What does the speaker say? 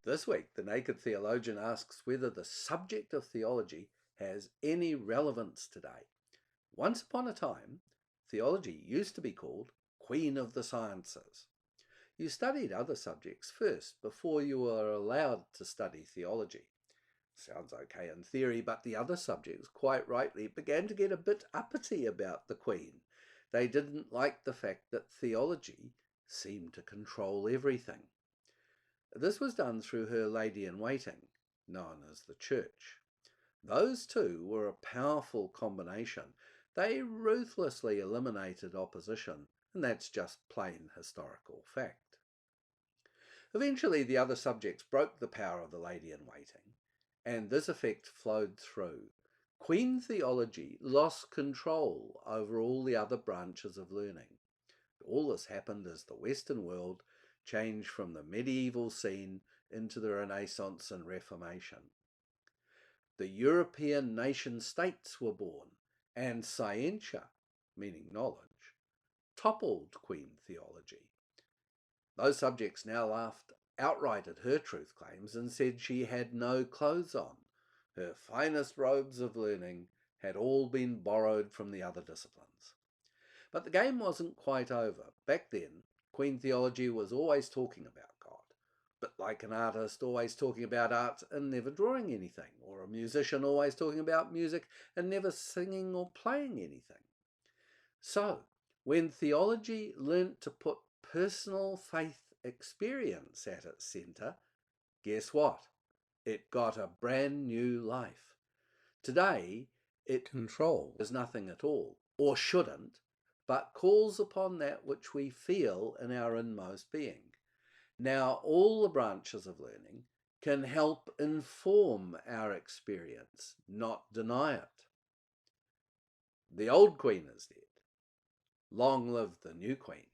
This week, the Naked Theologian asks whether the subject of theology has any relevance today. Once upon a time, theology used to be called Queen of the Sciences. You studied other subjects first before you were allowed to study theology. Sounds okay in theory, but the other subjects, quite rightly, began to get a bit uppity about the Queen. They didn't like the fact that theology seemed to control everything. This was done through her lady-in-waiting, known as the Church. Those two were a powerful combination. They ruthlessly eliminated opposition, and that's just plain historical fact. Eventually, the other subjects broke the power of the lady-in-waiting, and this effect flowed through. Queen theology lost control over all the other branches of learning. All this happened as the Western world changed from the medieval scene into the Renaissance and Reformation. The European nation-states were born, and scientia, meaning knowledge, toppled Queen theology. Those subjects now laughed outright at her truth claims and said she had no clothes on. Her finest robes of learning had all been borrowed from the other disciplines. But the game wasn't quite over. Back then, Queen theology was always talking about God, but like an artist always talking about art and never drawing anything, or a musician always talking about music and never singing or playing anything. So, when theology learnt to put personal faith experience at its centre, guess what? It got a brand new life. Today, it controls nothing at all, or shouldn't, but calls upon that which we feel in our inmost being. Now, all the branches of learning can help inform our experience, not deny it. The old Queen is dead. Long live the new Queen.